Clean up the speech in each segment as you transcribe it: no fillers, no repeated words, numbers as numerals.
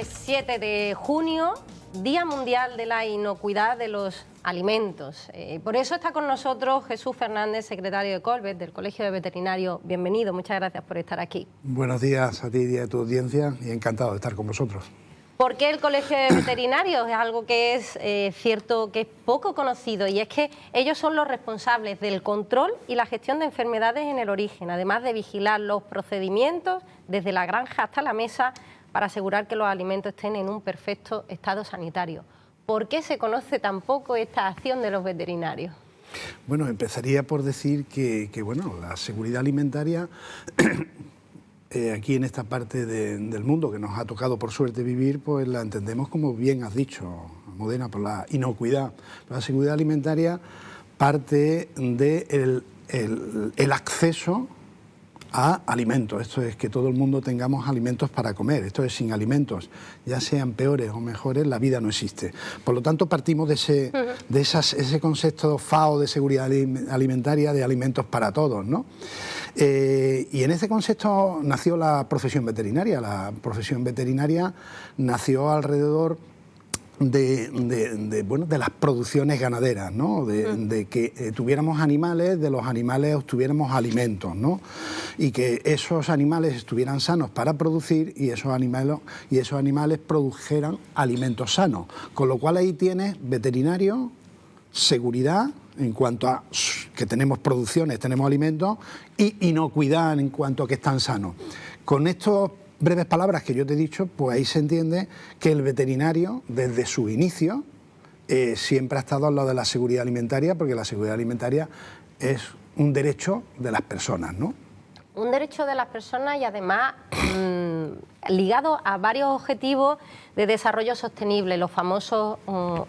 es 7 de junio, Día Mundial de la Inocuidad de los Alimentos. Por eso está con nosotros Jesús Fernández, secretario de Colvet, del Colegio de Veterinarios. Bienvenido, muchas gracias por estar aquí. Buenos días a ti y a tu audiencia y encantado de estar con vosotros. ¿Por qué el Colegio de Veterinarios? Es algo que es cierto que es poco conocido, y es que ellos son los responsables del control y la gestión de enfermedades en el origen, además de vigilar los procedimientos desde la granja hasta la mesa para asegurar que los alimentos estén en un perfecto estado sanitario. ¿Por qué se conoce tan poco esta acción de los veterinarios? Bueno, empezaría por decir que bueno, la seguridad alimentaria aquí en esta parte del mundo que nos ha tocado por suerte vivir, pues la entendemos como bien has dicho, Modena, por la inocuidad. La seguridad alimentaria parte del el acceso a alimentos. Esto es que todo el mundo tengamos alimentos para comer. Esto es, sin alimentos, ya sean peores o mejores, la vida no existe. Por lo tanto, partimos de ese concepto FAO de seguridad alimentaria, de alimentos para todos, ¿no? Y en ese concepto nació la profesión veterinaria. La profesión veterinaria nació alrededor de las producciones ganaderas, ¿no? De que tuviéramos animales, de los animales obtuviéramos alimentos, ¿no? Y que esos animales estuvieran sanos para producir y esos animales produjeran alimentos sanos. Con lo cual ahí tienes veterinario, seguridad en cuanto a que tenemos producciones, tenemos alimentos, y inocuidad en cuanto a que están sanos. Con estos breves palabras que yo te he dicho, pues ahí se entiende que el veterinario, desde su inicio, siempre ha estado al lado de la seguridad alimentaria, porque la seguridad alimentaria es un derecho de las personas, ¿no? Un derecho de las personas y además ligado a varios objetivos de desarrollo sostenible, los famosos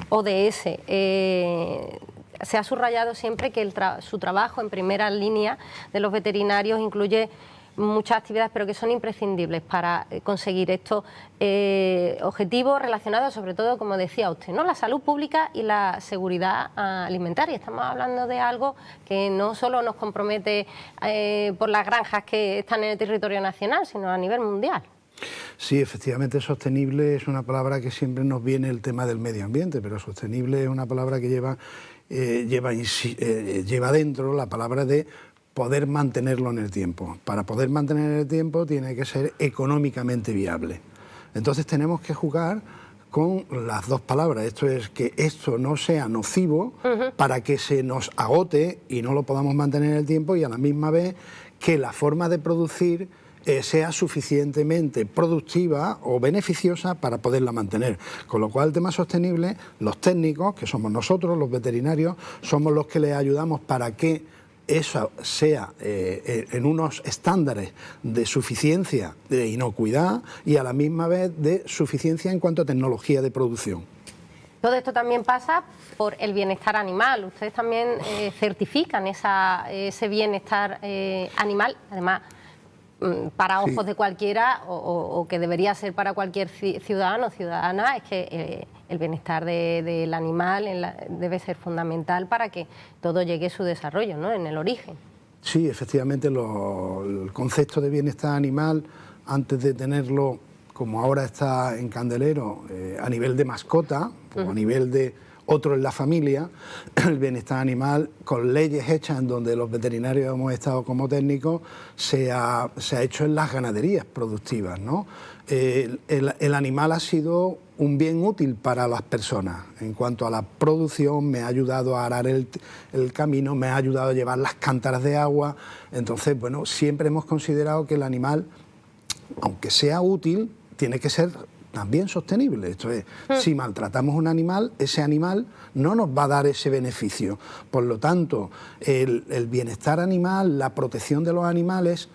ODS. Se ha subrayado siempre que su trabajo en primera línea de los veterinarios incluye muchas actividades, pero que son imprescindibles para conseguir estos objetivos relacionados, sobre todo, como decía usted, ¿no? La salud pública y la seguridad alimentaria. Estamos hablando de algo que no solo nos compromete por las granjas que están en el territorio nacional, sino a nivel mundial. Sí, efectivamente, sostenible es una palabra que siempre nos viene el tema del medio ambiente, pero sostenible es una palabra que lleva dentro la palabra de poder mantenerlo en el tiempo. Para poder mantener en el tiempo tiene que ser económicamente viable. Entonces tenemos que jugar con las dos palabras. Esto es que esto no sea nocivo para que se nos agote y no lo podamos mantener en el tiempo, y a la misma vez que la forma de producir sea suficientemente productiva o beneficiosa para poderla mantener. Con lo cual, el tema sostenible, los técnicos, que somos nosotros, los veterinarios, somos los que les ayudamos para que eso sea en unos estándares de suficiencia, de inocuidad, y a la misma vez de suficiencia en cuanto a tecnología de producción. Todo esto también pasa por el bienestar animal. Ustedes también certifican ese bienestar animal, además para ojos de cualquiera, o que debería ser para cualquier ciudadano o ciudadana, es que el bienestar del animal debe ser fundamental para que todo llegue a su desarrollo, ¿no? En el origen. Sí, efectivamente, el concepto de bienestar animal, antes de tenerlo como ahora está en Candelero, a nivel de mascota o a nivel de otro en la familia, el bienestar animal, con leyes hechas en donde los veterinarios hemos estado como técnicos, se ha hecho en las ganaderías productivas, ¿no? El animal ha sido un bien útil para las personas. En cuanto a la producción, me ha ayudado a arar el camino, me ha ayudado a llevar las cántaras de agua. Entonces, bueno, siempre hemos considerado que el animal, aunque sea útil, tiene que ser también sostenible. Esto es, si maltratamos un animal, ese animal no nos va a dar ese beneficio. Por lo tanto, el bienestar animal, la protección de los animales,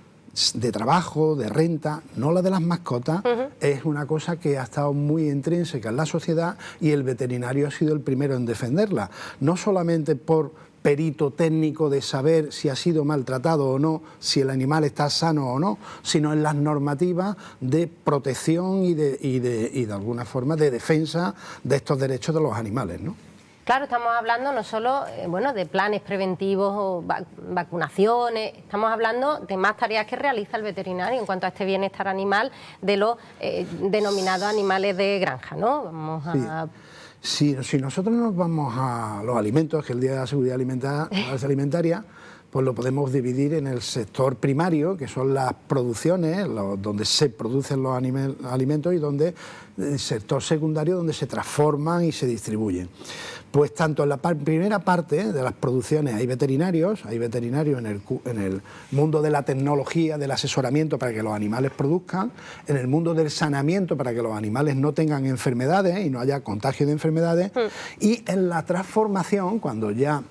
de trabajo, de renta, no la de las mascotas, es una cosa que ha estado muy intrínseca en la sociedad, y el veterinario ha sido el primero en defenderla. No solamente por perito técnico de saber si ha sido maltratado o no, si el animal está sano o no, sino en las normativas de protección y de alguna forma de defensa de estos derechos de los animales, ¿no? Claro, estamos hablando no solo bueno, de planes preventivos o vacunaciones, estamos hablando de más tareas que realiza el veterinario en cuanto a este bienestar animal de los denominados animales de granja, ¿no? Vamos a... Si nosotros nos vamos a los alimentos, que es el Día de la Seguridad Alimentaria, pues lo podemos dividir en el sector primario, que son las producciones, donde se producen los alimentos, y donde el sector secundario, donde se transforman y se distribuyen. Pues tanto en la primera parte de las producciones hay veterinarios en el mundo de la tecnología, del asesoramiento para que los animales produzcan, en el mundo del saneamiento para que los animales no tengan enfermedades y no haya contagio de enfermedades, y en la transformación, cuando ya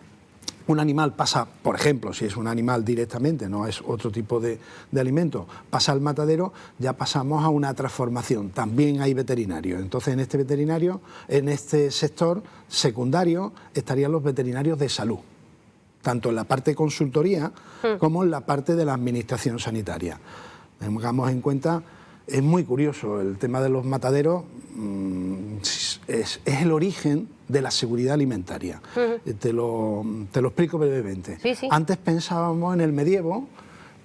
un animal pasa, por ejemplo, si es un animal directamente, no es otro tipo de alimento, pasa al matadero, ya pasamos a una transformación. También hay veterinarios. Entonces, en este sector secundario estarían los veterinarios de salud, tanto en la parte de consultoría como en la parte de la administración sanitaria. Tengamos en cuenta, es muy curioso, el tema de los mataderos es el origen de la seguridad alimentaria. Te lo explico brevemente. Sí. Antes pensábamos en el medievo,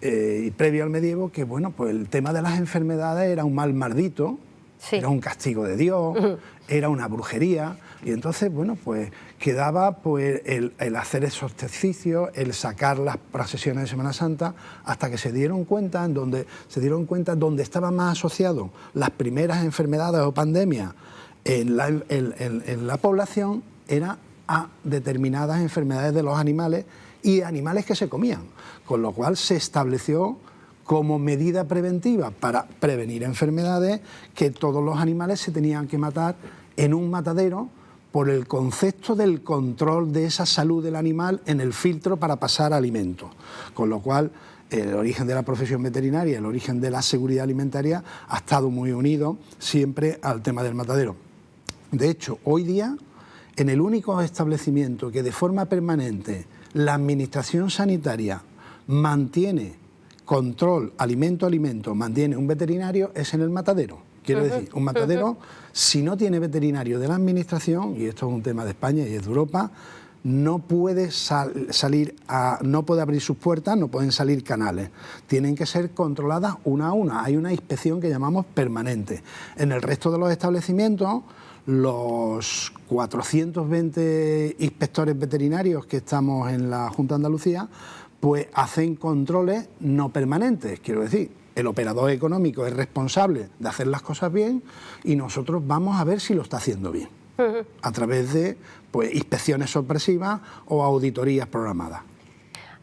y previo al medievo, que bueno, pues el tema de las enfermedades era un mal maldito, era un castigo de Dios, era una brujería, y entonces, bueno, pues quedaba pues el hacer esos ejercicios, el sacar las procesiones de Semana Santa, hasta que se dieron cuenta donde estaban más asociados las primeras enfermedades o pandemias en la población, era a determinadas enfermedades de los animales y animales que se comían, con lo cual se estableció como medida preventiva para prevenir enfermedades que todos los animales se tenían que matar en un matadero por el concepto del control de esa salud del animal en el filtro para pasar alimentos, con lo cual el origen de la profesión veterinaria, el origen de la seguridad alimentaria ha estado muy unido siempre al tema del matadero. De hecho, hoy día, en el único establecimiento que de forma permanente la administración sanitaria mantiene control alimento, mantiene un veterinario, es en el matadero. Quiero decir, un matadero, si no tiene veterinario de la administración, y esto es un tema de España y es de Europa, no puede no puede abrir sus puertas, no pueden salir canales. Tienen que ser controladas una a una. Hay una inspección que llamamos permanente. En el resto de los establecimientos, los 420 inspectores veterinarios que estamos en la Junta de Andalucía, pues hacen controles no permanentes. Quiero decir, el operador económico es responsable de hacer las cosas bien y nosotros vamos a ver si lo está haciendo bien, a través de pues, inspecciones sorpresivas o auditorías programadas.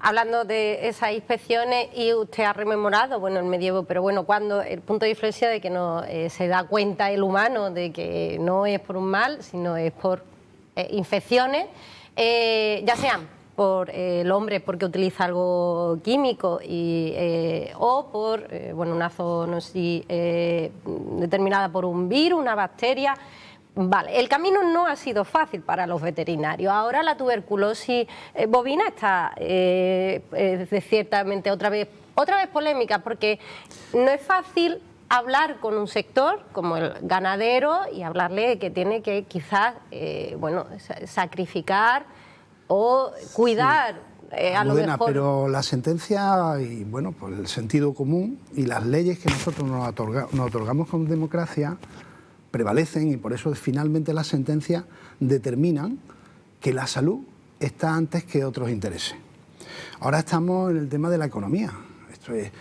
Hablando de esas inspecciones, y usted ha rememorado, bueno, el medievo, pero bueno, cuando el punto de inflexión de que no se da cuenta el humano de que no es por un mal, sino es por infecciones, ya sean por el hombre porque utiliza algo químico o por bueno, una zoonosis determinada por un virus, una bacteria. Vale, el camino no ha sido fácil para los veterinarios. Ahora la tuberculosis bovina está ciertamente otra vez polémica, porque no es fácil hablar con un sector como el ganadero y hablarle que tiene que quizás bueno, sacrificar o cuidar a lo mejor. Pero la sentencia y bueno, pues el sentido común y las leyes que nosotros nos otorgamos con democracia prevalecen, y por eso finalmente las sentencias determinan que la salud está antes que otros intereses. Ahora estamos en el tema de la economía. Esto es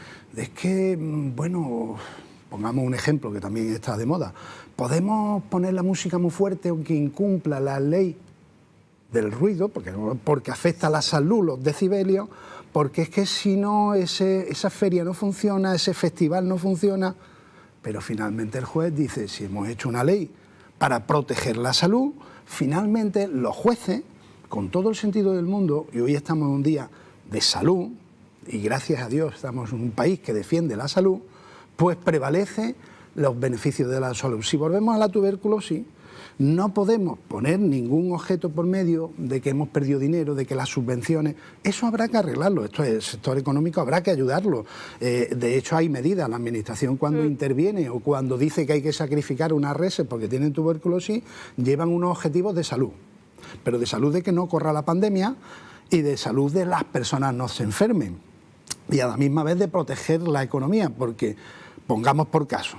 que, bueno, pongamos un ejemplo que también está de moda. Podemos poner la música muy fuerte aunque incumpla la ley del ruido, porque afecta a la salud, los decibelios, porque es que si no esa feria no funciona, ese festival no funciona. Pero finalmente el juez dice, si hemos hecho una ley para proteger la salud, finalmente los jueces, con todo el sentido del mundo, y hoy estamos en un día de salud, y gracias a Dios estamos en un país que defiende la salud, pues prevalece los beneficios de la salud. Si volvemos a la tuberculosis, no podemos poner ningún objeto por medio de que hemos perdido dinero, de que las subvenciones, eso habrá que arreglarlo, esto es el sector económico, habrá que ayudarlo. De hecho hay medidas, la administración cuando interviene o cuando dice que hay que sacrificar unas reses porque tienen tuberculosis, llevan unos objetivos de salud. pero de salud de que no corra la pandemia y de salud de las personas no se enfermen. Y a la misma vez de proteger la economía, porque pongamos por caso,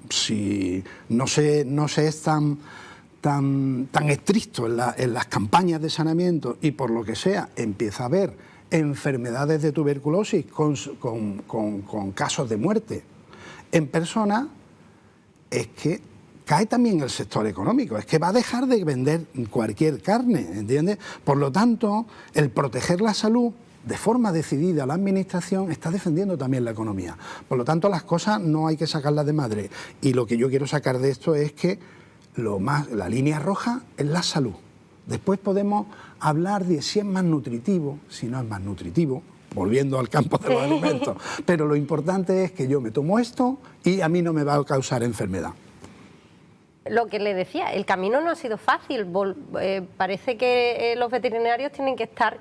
si no se es tan estricto en las campañas de saneamiento y por lo que sea empieza a haber enfermedades de tuberculosis con casos de muerte en personas, es que cae también el sector económico, es que va a dejar de vender cualquier carne, ¿entiendes? Por lo tanto, el proteger la salud de forma decidida, la Administración está defendiendo también la economía. Por lo tanto, las cosas no hay que sacarlas de madre. Y lo que yo quiero sacar de esto es que la línea roja es la salud. Después podemos hablar de si es más nutritivo, si no es más nutritivo, volviendo al campo de los alimentos. Pero lo importante es que yo me tomo esto y a mí no me va a causar enfermedad. Lo que le decía, el camino no ha sido fácil. Parece que los veterinarios tienen que estar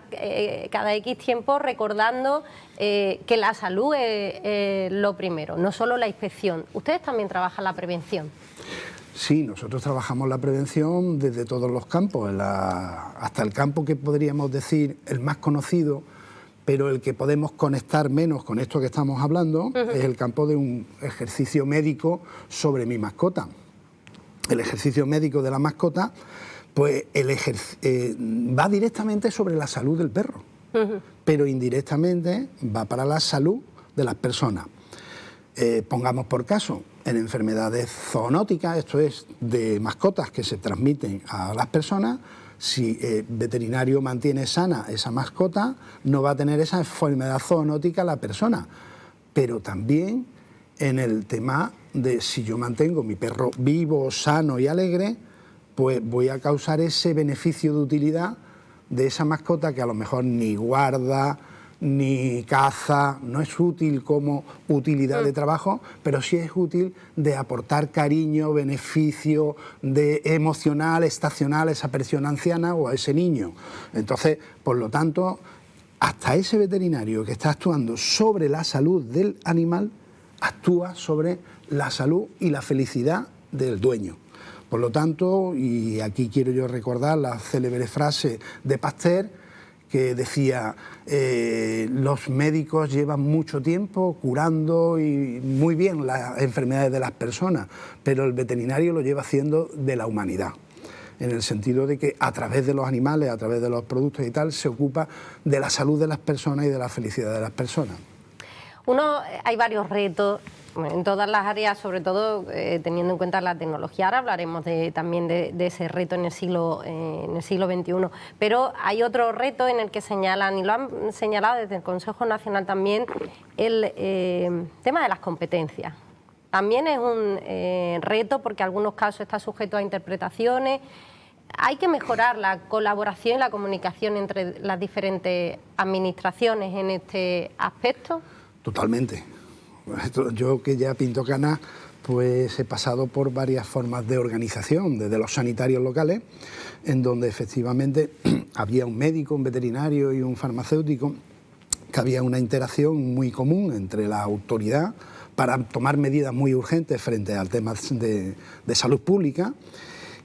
cada X tiempo recordando que la salud es lo primero, no solo la inspección. Ustedes también trabajan la prevención. Sí, nosotros trabajamos la prevención desde todos los campos, hasta el campo que podríamos decir el más conocido, pero el que podemos conectar menos con esto que estamos hablando, es el campo de un ejercicio médico sobre mi mascota. El ejercicio médico de la mascota, pues va directamente sobre la salud del perro, pero indirectamente va para la salud de las personas. Pongamos por caso, en enfermedades zoonóticas, esto es de mascotas que se transmiten a las personas, si el veterinario mantiene sana esa mascota, no va a tener esa enfermedad zoonótica la persona, pero también en el tema de si yo mantengo mi perro vivo, sano y alegre, pues voy a causar ese beneficio de utilidad de esa mascota que a lo mejor ni guarda, ni caza, no es útil como utilidad de trabajo, pero sí es útil de aportar cariño, beneficio emocional, estacional a esa persona anciana o a ese niño. Entonces, por lo tanto, hasta ese veterinario que está actuando sobre la salud del animal, actúa sobre la salud y la felicidad del dueño. Por lo tanto, y aquí quiero yo recordar la célebre frase de Pasteur, que decía, los médicos llevan mucho tiempo curando y muy bien las enfermedades de las personas, pero el veterinario lo lleva haciendo de la humanidad, en el sentido de que a través de los animales, a través de los productos y tal, se ocupa de la salud de las personas y de la felicidad de las personas. Hay varios retos en todas las áreas, sobre todo teniendo en cuenta la tecnología. Ahora hablaremos también de ese reto en el siglo XXI. Pero hay otro reto en el que señalan, y lo han señalado desde el Consejo Nacional también, el tema de las competencias. También es un reto porque en algunos casos está sujeto a interpretaciones. Hay que mejorar la colaboración y la comunicación entre las diferentes administraciones en este aspecto. Totalmente. Yo que ya pinto canas, pues he pasado por varias formas de organización, desde los sanitarios locales, en donde efectivamente había un médico, un veterinario y un farmacéutico, que había una interacción muy común entre la autoridad para tomar medidas muy urgentes frente al tema de salud pública.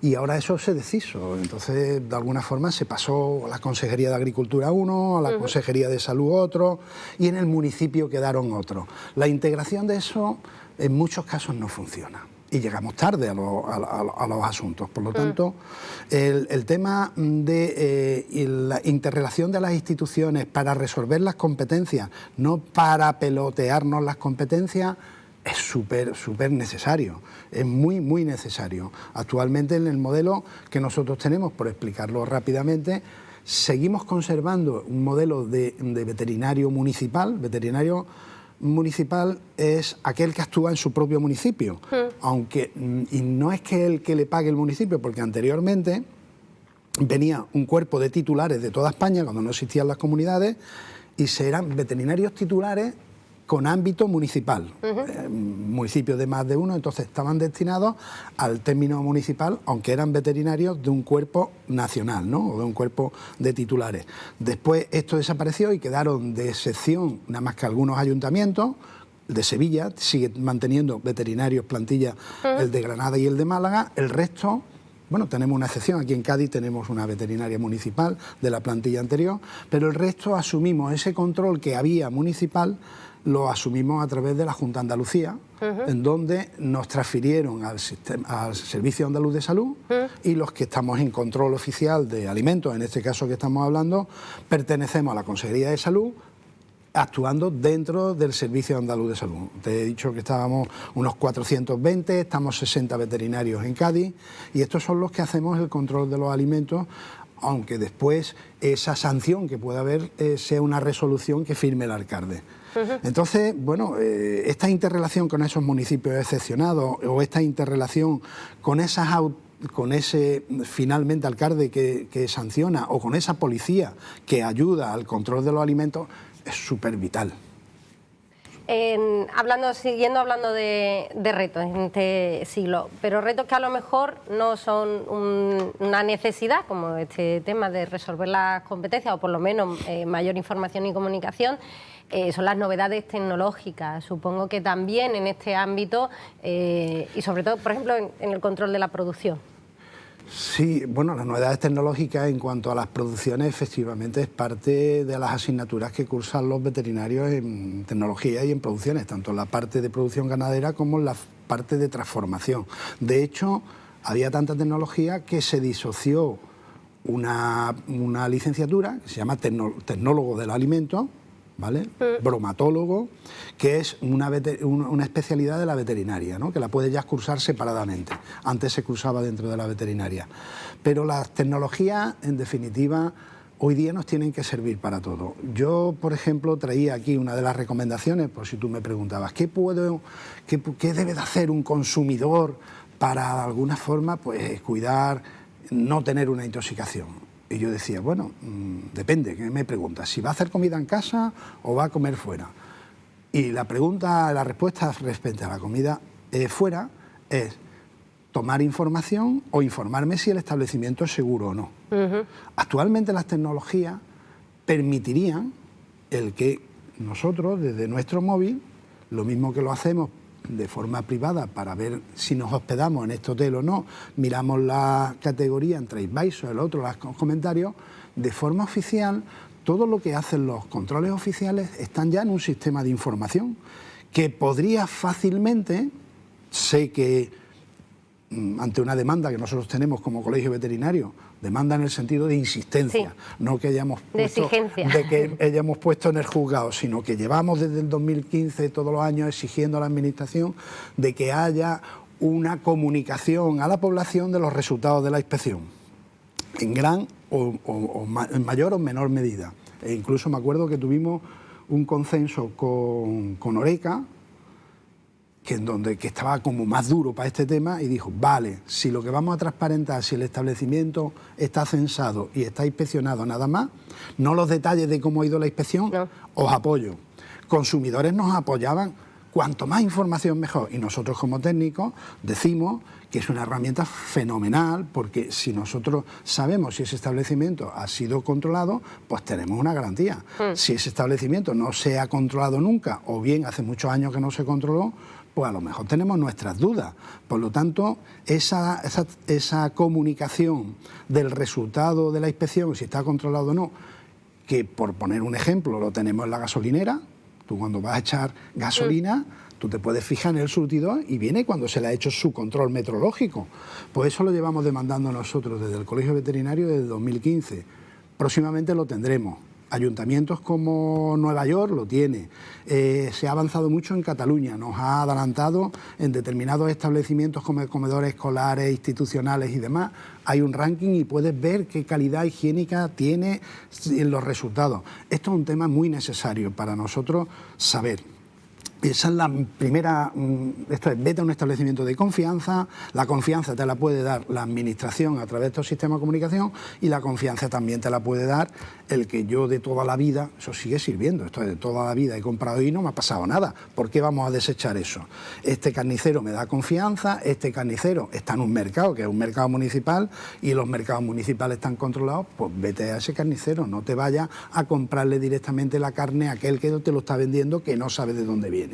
Y ahora eso se deshizo, entonces de alguna forma se pasó a la Consejería de Agricultura uno, a la Consejería de Salud otro, y en el municipio quedaron otros. La integración de eso en muchos casos no funciona y llegamos tarde a los asuntos. Por lo tanto, el tema de la interrelación de las instituciones para resolver las competencias, no para pelotearnos las competencias, es súper necesario, es muy necesario. Actualmente en el modelo que nosotros tenemos, por explicarlo rápidamente, seguimos conservando un modelo de veterinario municipal. Veterinario municipal es aquel que actúa en su propio municipio, aunque y no es que el que le pague el municipio, porque anteriormente venía un cuerpo de titulares de toda España, cuando no existían las comunidades, y eran veterinarios titulares con ámbito municipal, municipios de más de uno, entonces estaban destinados al término municipal, aunque eran veterinarios de un cuerpo nacional, ¿no? O de un cuerpo de titulares. Después esto desapareció y quedaron de excepción, nada más que algunos ayuntamientos. De Sevilla sigue manteniendo veterinarios plantilla, el de Granada y el de Málaga, el resto bueno, tenemos una excepción, aquí en Cádiz tenemos una veterinaria municipal de la plantilla anterior, pero el resto asumimos ese control que había municipal, lo asumimos a través de la Junta de Andalucía, en donde nos transfirieron al Servicio Andaluz de Salud y los que estamos en control oficial de alimentos, en este caso que estamos hablando, pertenecemos a la Consejería de Salud, actuando dentro del Servicio Andaluz de Salud. Te he dicho que estábamos unos 420, estamos 60 veterinarios en Cádiz y estos son los que hacemos el control de los alimentos, aunque después esa sanción que pueda haber sea una resolución que firme el alcalde. Entonces, bueno, esta interrelación con esos municipios excepcionados o esta interrelación con ese finalmente alcalde que sanciona o con esa policía que ayuda al control de los alimentos es súper vital. Siguiendo hablando de retos en este siglo, pero retos que a lo mejor no son una necesidad, como este tema de resolver las competencias o por lo menos mayor información y comunicación, son las novedades tecnológicas. Supongo que también en este ámbito y sobre todo, por ejemplo, en el control de la producción. Sí, bueno, las novedades tecnológicas en cuanto a las producciones efectivamente es parte de las asignaturas que cursan los veterinarios en tecnología y en producciones, tanto en la parte de producción ganadera como en la parte de transformación. De hecho, había tanta tecnología que se disoció una licenciatura que se llama tecnólogo del alimento, ¿vale? Bromatólogo, que es una especialidad de la veterinaria, ¿no? Que la puede ya cursar separadamente. Antes se cursaba dentro de la veterinaria. Pero las tecnologías, en definitiva, hoy día nos tienen que servir para todo. Yo, por ejemplo, traía aquí una de las recomendaciones, por si tú me preguntabas, ¿qué debe de hacer un consumidor para, de alguna forma, pues cuidar, no tener una intoxicación? Y yo decía, bueno, depende, ¿qué me preguntas? ¿Si va a hacer comida en casa o va a comer fuera? Y la respuesta respecto a la comida fuera es tomar información o informarme si el establecimiento es seguro o no. Actualmente las tecnologías permitirían el que nosotros, desde nuestro móvil, lo mismo que lo hacemos de forma privada para ver si nos hospedamos en este hotel o no, miramos la categoría en TripAdvisor, el otro, los comentarios, de forma oficial, todo lo que hacen los controles oficiales están ya en un sistema de información que podría fácilmente, sé que ante una demanda que nosotros tenemos como colegio veterinario, demanda en el sentido de insistencia, sí, no que hayamos puesto en el juzgado, sino que llevamos desde el 2015 todos los años exigiendo a la Administración de que haya una comunicación a la población de los resultados de la inspección, en gran en mayor o menor medida. E incluso me acuerdo que tuvimos un consenso con Oreca, que estaba como más duro para este tema, y dijo, vale, si lo que vamos a transparentar, si el establecimiento está censado y está inspeccionado nada más, no los detalles de cómo ha ido la inspección, no, os apoyo. Consumidores nos apoyaban, cuanto más información mejor, y nosotros como técnicos decimos que es una herramienta fenomenal, porque si nosotros sabemos si ese establecimiento ha sido controlado, pues tenemos una garantía. Si ese establecimiento no se ha controlado nunca, o bien hace muchos años que no se controló, pues a lo mejor tenemos nuestras dudas. Por lo tanto, esa comunicación del resultado de la inspección, si está controlado o no, que por poner un ejemplo lo tenemos en la gasolinera. Tú cuando vas a echar gasolina, tú te puedes fijar en el surtidor y viene cuando se le ha hecho su control metrológico. Pues eso lo llevamos demandando nosotros desde el Colegio Veterinario desde 2015. Próximamente lo tendremos. Ayuntamientos como Nueva York lo tiene. Se ha avanzado mucho en Cataluña, nos ha adelantado en determinados establecimientos como comedores escolares, institucionales y demás. Hay un ranking y puedes ver qué calidad higiénica tiene en los resultados. Esto es un tema muy necesario para nosotros saber. Esa es la primera, esto es, vete a un establecimiento de confianza, la confianza te la puede dar la Administración a través de estos sistemas de comunicación y la confianza también te la puede dar el que yo de toda la vida, eso sigue sirviendo, esto es de toda la vida he comprado y no me ha pasado nada, ¿por qué vamos a desechar eso? Este carnicero me da confianza, este carnicero está en un mercado, que es un mercado municipal y los mercados municipales están controlados, pues vete a ese carnicero, no te vayas a comprarle directamente la carne a aquel que te lo está vendiendo que no sabe de dónde viene.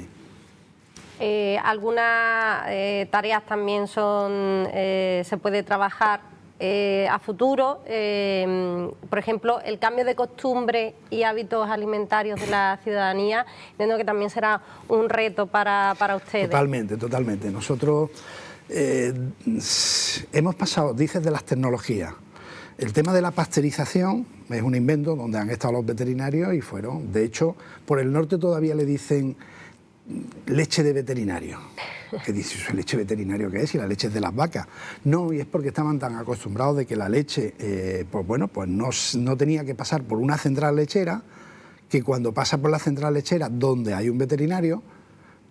Algunas tareas también se puede trabajar a futuro. Por ejemplo, el cambio de costumbre y hábitos alimentarios de la ciudadanía, entiendo que también será un reto para ustedes. Totalmente, totalmente. Nosotros hemos pasado, dices, de las tecnologías. El tema de la pasteurización es un invento donde han estado los veterinarios y fueron, de hecho, por el norte todavía le dicen leche de veterinario. ¿Qué dice? ¿Leche veterinario qué es? Y la leche es de las vacas. No, y es porque estaban tan acostumbrados de que la leche, pues no tenía que pasar por una central lechera, que cuando pasa por la central lechera donde hay un veterinario,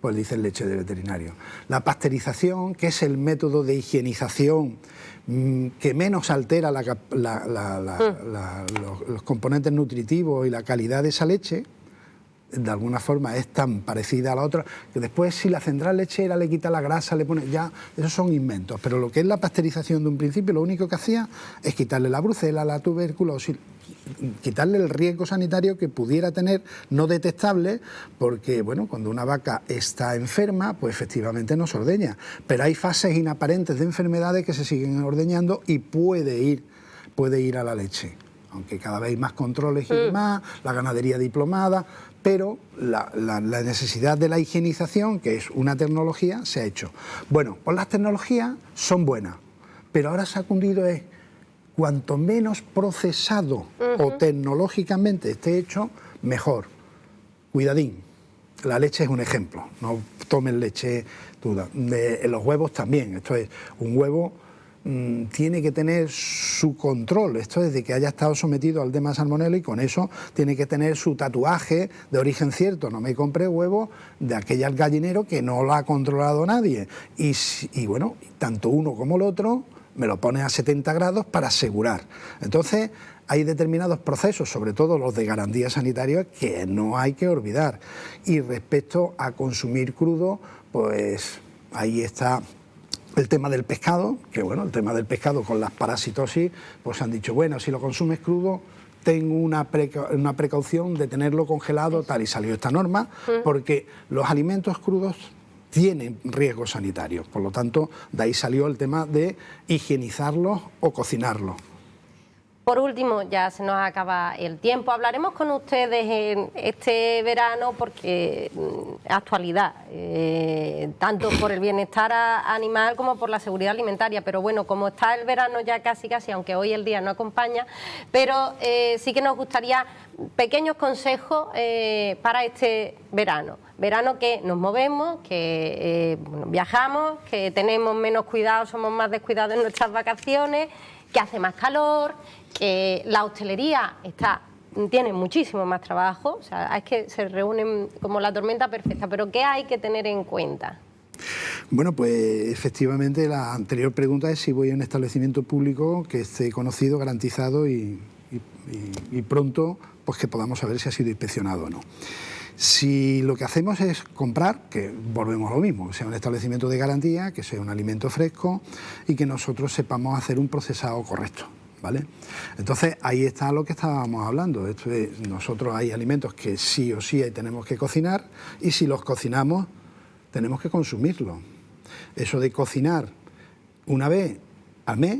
pues dicen leche de veterinario. La pasteurización, que es el método de higienización que menos altera los componentes nutritivos y la calidad de esa leche, de alguna forma es tan parecida a la otra, que después si la central lechera le quita la grasa, le pone ya, esos son inventos, pero lo que es la pasteurización de un principio, lo único que hacía es quitarle la brucela, la tuberculosis, quitarle el riesgo sanitario que pudiera tener, no detectable, porque bueno, cuando una vaca está enferma, pues efectivamente no se ordeña, pero hay fases inaparentes de enfermedades que se siguen ordeñando y puede ir a la leche, aunque cada vez hay más controles y demás, la ganadería diplomada, pero la necesidad de la higienización, que es una tecnología, se ha hecho. Bueno, pues las tecnologías son buenas, pero ahora se ha cundido es cuanto menos procesado o tecnológicamente esté hecho, mejor. Cuidadín, la leche es un ejemplo, no tomen leche duda. Los huevos también, esto es, un huevo tiene que tener su control, esto es de que haya estado sometido al tema salmonela y con eso tiene que tener su tatuaje de origen cierto. No me compre huevo de aquel gallinero que no lo ha controlado nadie. Y bueno, tanto uno como el otro me lo pone a 70 grados para asegurar. Entonces hay determinados procesos, sobre todo los de garantía sanitaria, que no hay que olvidar. Y respecto a consumir crudo, pues ahí está el tema del pescado, que bueno, el tema del pescado con las parasitosis, pues han dicho, bueno, si lo consumes crudo, tengo una precaución de tenerlo congelado, tal, y salió esta norma, porque los alimentos crudos tienen riesgos sanitarios, por lo tanto, de ahí salió el tema de higienizarlos o cocinarlos. Por último, ya se nos acaba el tiempo, hablaremos con ustedes en este verano porque actualidad, tanto por el bienestar animal como por la seguridad alimentaria, pero bueno, como está el verano ya casi, aunque hoy el día no acompaña, pero sí que nos gustaría pequeños consejos para este verano. Verano que nos movemos, que viajamos, que tenemos menos cuidado, somos más descuidados en nuestras vacaciones, que hace más calor, que la hostelería tiene muchísimo más trabajo, o sea, es que se reúnen como la tormenta perfecta, pero ¿qué hay que tener en cuenta? Bueno, pues efectivamente la anterior pregunta es si voy a un establecimiento público que esté conocido, garantizado y pronto pues que podamos saber si ha sido inspeccionado o no. Si lo que hacemos es comprar, que volvemos a lo mismo, que sea un establecimiento de garantía, que sea un alimento fresco y que nosotros sepamos hacer un procesado correcto, ¿vale? Entonces ahí está lo que estábamos hablando. Esto es, nosotros hay alimentos que sí o sí tenemos que cocinar y si los cocinamos tenemos que consumirlos. Eso de cocinar una vez al mes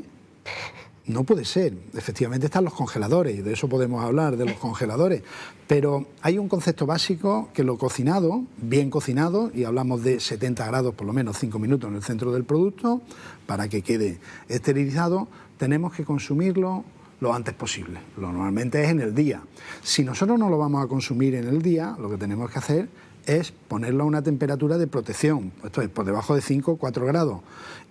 no puede ser. Efectivamente están los congeladores y de eso podemos hablar, de los congeladores, pero hay un concepto básico que lo cocinado, bien cocinado, y hablamos de 70 grados por lo menos 5 minutos en el centro del producto para que quede esterilizado, tenemos que consumirlo lo antes posible. Lo normalmente es en el día. Si nosotros no lo vamos a consumir en el día, lo que tenemos que hacer es ponerlo a una temperatura de protección, esto es por debajo de 5 o 4 grados.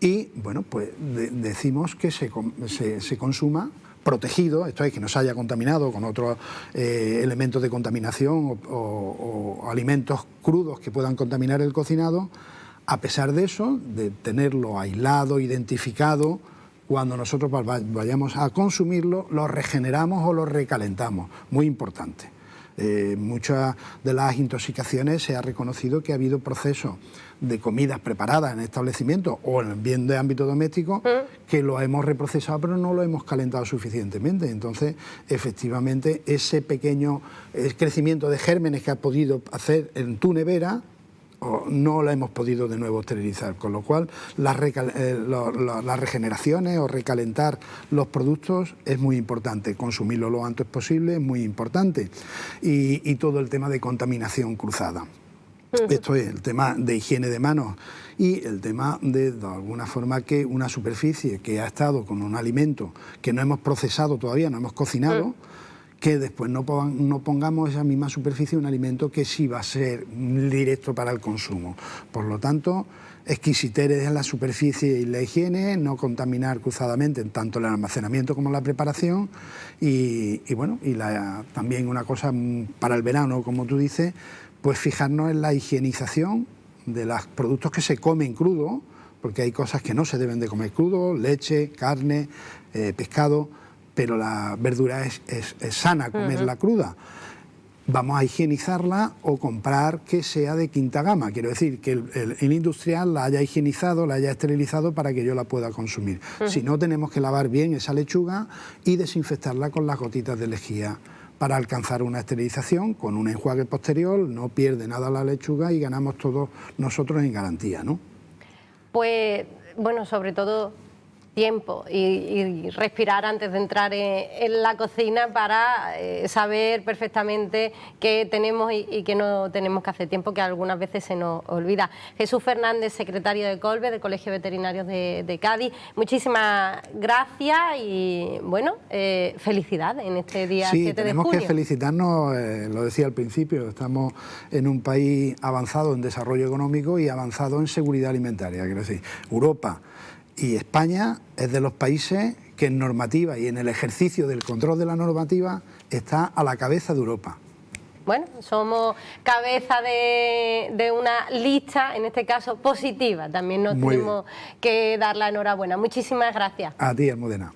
Y bueno, pues decimos que se consuma protegido, esto es que no se haya contaminado con otros elementos de contaminación o alimentos crudos que puedan contaminar el cocinado. A pesar de eso, de tenerlo aislado, identificado, cuando nosotros vayamos a consumirlo, lo regeneramos o lo recalentamos. Muy importante. Muchas de las intoxicaciones se ha reconocido que ha habido procesos de comidas preparadas en establecimientos o en bien de ámbito doméstico que lo hemos reprocesado pero no lo hemos calentado suficientemente. Entonces, efectivamente, ese pequeño crecimiento de gérmenes que has podido hacer en tu nevera no la hemos podido de nuevo esterilizar, con lo cual las regeneraciones o recalentar los productos es muy importante, consumirlo lo antes posible es muy importante, y todo el tema de contaminación cruzada. Esto es el tema de higiene de manos y el tema de alguna forma, que una superficie que ha estado con un alimento que no hemos procesado todavía, no hemos cocinado, que después no pongamos esa misma superficie un alimento que sí va a ser directo para el consumo. Por lo tanto, exquisitez en la superficie y la higiene, no contaminar cruzadamente en tanto el almacenamiento como la preparación, y bueno, también una cosa para el verano, como tú dices, pues fijarnos en la higienización de los productos que se comen crudo, porque hay cosas que no se deben de comer crudo, leche, carne, pescado, pero la verdura es sana comerla cruda. Vamos a higienizarla o comprar que sea de quinta gama, quiero decir, que el industrial la haya higienizado, la haya esterilizado para que yo la pueda consumir. Si no, tenemos que lavar bien esa lechuga y desinfectarla con las gotitas de lejía para alcanzar una esterilización con un enjuague posterior. No pierde nada la lechuga y ganamos todos nosotros en garantía, ¿no? Pues, bueno, sobre todo tiempo y respirar antes de entrar en la cocina para saber perfectamente qué tenemos y qué no tenemos que hacer. Tiempo que algunas veces se nos olvida. Jesús Fernández, secretario de Colbe, del Colegio de Veterinarios de Cádiz, muchísimas gracias y, bueno, felicidades en este día 7 de junio. Sí, tenemos que felicitarnos, lo decía al principio, estamos en un país avanzado en desarrollo económico y avanzado en seguridad alimentaria. Quiero decir, Europa y España es de los países que en normativa y en el ejercicio del control de la normativa está a la cabeza de Europa. Bueno, somos cabeza de una lista, en este caso positiva. También nos tenemos que dar la enhorabuena. Muchísimas gracias. A ti, Almudena.